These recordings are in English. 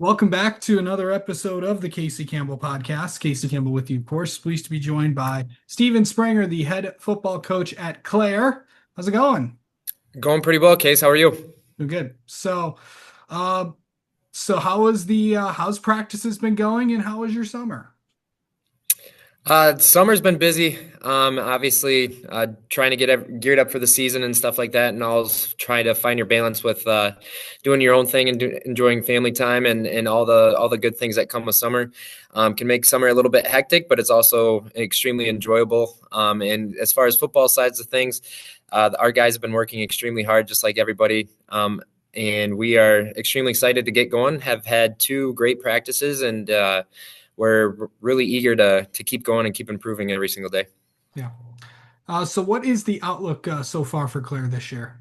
Welcome back to another episode of the Casey Campbell podcast. Casey Campbell with you, of course. Pleased to be joined by Steven Spranger, the head football coach at Clare. How's it going? Going pretty well, Case. How are you? Doing good. Uh, so how was how's practices been going, and how was your summer? Summer's been busy. Obviously, trying to get geared up for the season and stuff like that, and always trying to find your balance with doing your own thing and enjoying family time and all the good things that come with summer. Can make summer a little bit hectic, but it's also extremely enjoyable. And as far as football sides of things, our guys have been working extremely hard, just like everybody. And we are extremely excited to get going. Have had two great practices and. We're really eager to keep going and keep improving every single day. Yeah. So what is the outlook so far for Clare this year?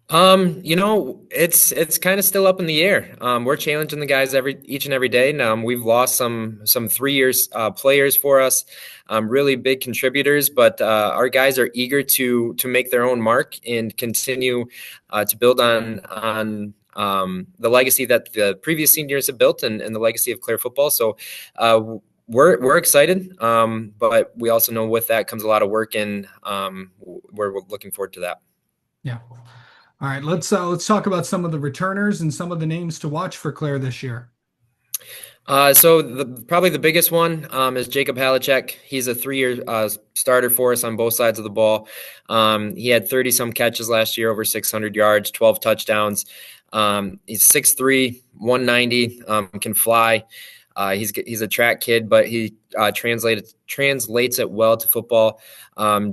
It's kind of still up in the air. We're challenging the guys each and every day. And we've lost some 3 years players for us, really big contributors. But our guys are eager to make their own mark and continue to build on the legacy that the previous seniors have built and the legacy of Clare football. So we're excited, but we also know with that comes a lot of work, and we're looking forward to that. Yeah. All right, let's talk about some of the returners and some of the names to watch for Clare this year. Probably the biggest one is Jacob Halachek. He's a 3-year starter for us on both sides of the ball. He had 30 some catches last year, over 600 yards, 12 touchdowns. He's 6'3", 190, can fly. He's a track kid, but he translates it well to football.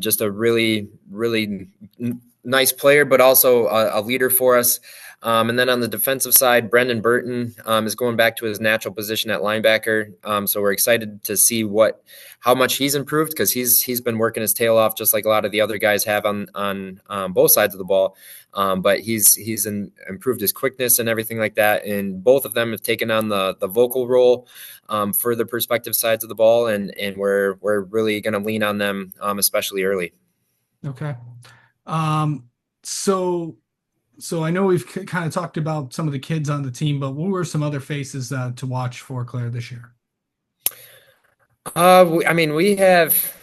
Just a really, really nice player, but also a leader for us. And then on the defensive side, Brendan Burton is going back to his natural position at linebacker. So we're excited to see how much he's improved, because he's been working his tail off just like a lot of the other guys have on both sides of the ball. But he's improved his quickness and everything like that. And both of them have taken on the vocal role for the perspective sides of the ball, and we're really going to lean on them, especially early. Okay. Um, so so I know we've kind of talked about some of the kids on the team, but what were some other faces to watch for Claire this year? I mean, we have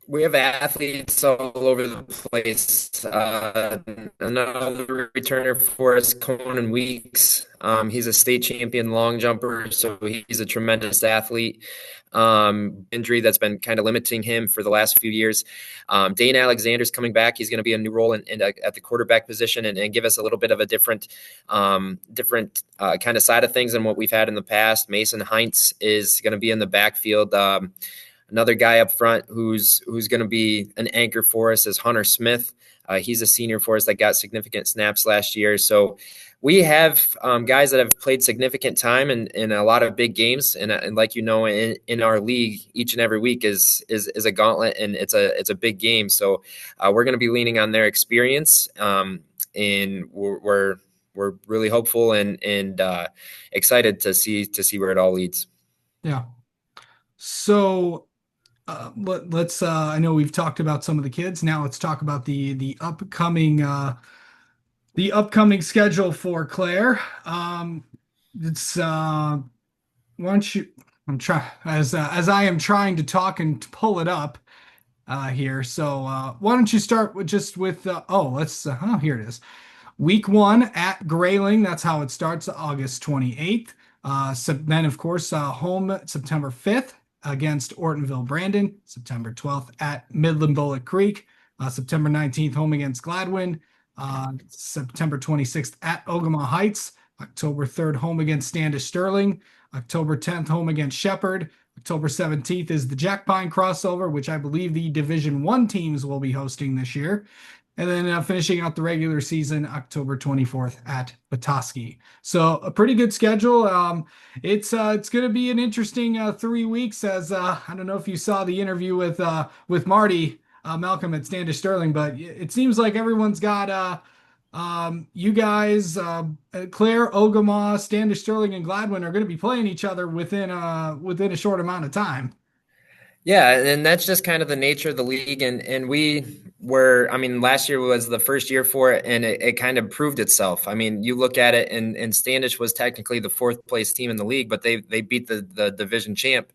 athletes all over the place. Another returner for us, Conan Weeks. He's a state champion long jumper, so he's a tremendous athlete. Injury that's been kind of limiting him for the last few years. Dane Alexander's coming back. He's going to be a new role at the quarterback position, and give us a little bit of a different kind of side of things than what we've had in the past. Mason Heinz is going to be in the backfield. Another guy up front who's going to be an anchor for us is Hunter Smith. He's a senior for us that got significant snaps last year. So we have guys that have played significant time in a lot of big games. And like, in our league, each and every week is a gauntlet, and it's a big game. So we're going to be leaning on their experience. And we're really hopeful and excited to see where it all leads. Yeah. So let's I know we've talked about some of the kids. Now let's talk about the upcoming schedule for Claire. It's why don't you I'm trying as I am trying to talk and to pull it up here. So why don't you start with here it is. Week 1 at Grayling. That's how it starts, August 28th. So then, of course, home September 5th against Ortonville Brandon. September 12th at Midland Bullock Creek. September 19th, home against Gladwin. September 26th at Ogama Heights. October 3rd, home against Standish Sterling. October 10th, home against Shepherd. October 17th is the Jack Pine crossover, which I believe the Division 1 teams will be hosting this year. And then finishing out the regular season, October 24th at Petoskey. So a pretty good schedule. It's going to be an interesting 3 weeks. As I don't know if you saw the interview with Marty Malcolm at Standish Sterling, but it seems like everyone's got you guys, Claire, Ogama, Standish Sterling, and Gladwin are going to be playing each other within a short amount of time. Yeah, and that's just kind of the nature of the league. And we were, I mean, last year was the first year for it, and it kind of proved itself. I mean, you look at it, and Standish was technically the fourth place team in the league, but they beat the division champ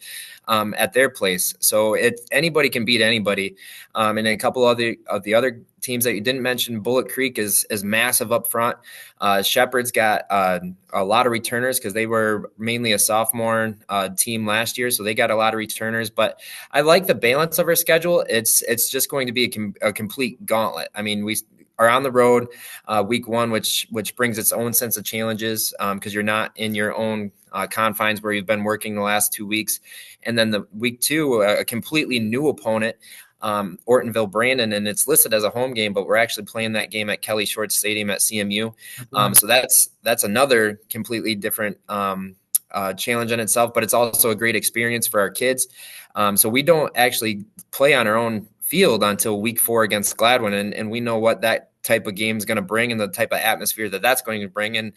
at their place. So anybody can beat anybody. And a couple of the other teams that you didn't mention, Bullet Creek is massive up front. Shepherd's got a lot of returners because they were mainly a sophomore team last year, so they got a lot of returners. But I like the balance of our schedule. It's just going to be a complete gauntlet. I mean, we are on the road week one, which brings its own sense of challenges because you're not in your own confines where you've been working the last 2 weeks, and then the week two, a completely new opponent. Ortonville Brandon, and it's listed as a home game, but we're actually playing that game at Kelly Short Stadium at CMU. Right. So that's another completely different challenge in itself, but it's also a great experience for our kids. So we don't actually play on our own field until week 4 against Gladwin, and we know what that type of game is going to bring and the type of atmosphere that that's going to bring. And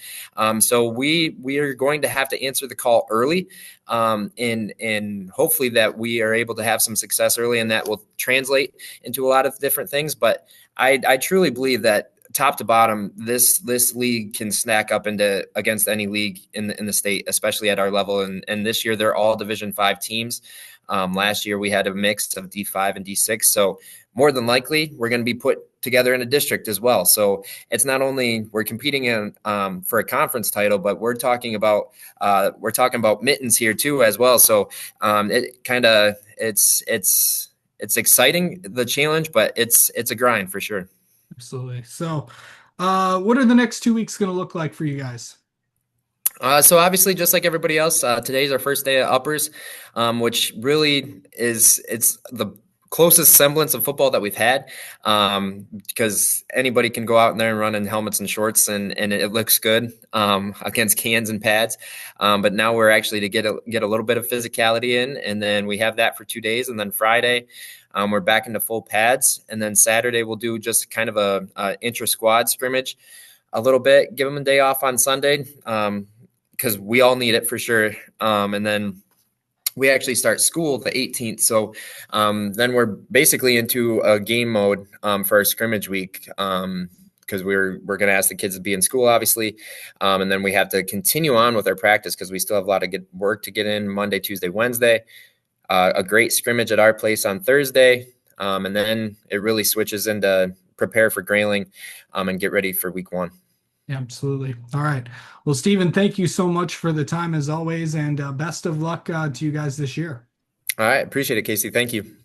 so we are going to have to answer the call early, and hopefully that we are able to have some success early, and that will translate into a lot of different things. But I truly believe that top to bottom, this league can snack up into against any league in the state, especially at our level. And this year they're all Division 5 teams. Last year we had a mix of D5 and D6, so more than likely we're going to be put together in a district as well. So it's not only we're competing in for a conference title, but we're talking about mittens here too as well. So it kind of it's exciting, the challenge, but it's a grind for sure. Absolutely. So, what are the next 2 weeks going to look like for you guys? So obviously, just like everybody else, today's our first day of uppers, which really it's the closest semblance of football that we've had, because anybody can go out in there and run in helmets and shorts, and it looks good against cans and pads. But now we're actually to get a little bit of physicality in, and then we have that for 2 days, and then Friday. We're back into full pads, and then Saturday we'll do just kind of a intra squad scrimmage a little bit, give them a day off on Sunday, because we all need it for sure. And then we actually start school the 18th. So then we're basically into a game mode for our scrimmage week, because we're going to ask the kids to be in school, obviously. And then we have to continue on with our practice because we still have a lot of good work to get in Monday, Tuesday, Wednesday. A great scrimmage at our place on Thursday. And then it really switches into prepare for Grayling and get ready for week 1. Yeah, absolutely. All right. Well, Stephen, thank you so much for the time as always, and best of luck to you guys this year. All right. Appreciate it, Casey. Thank you.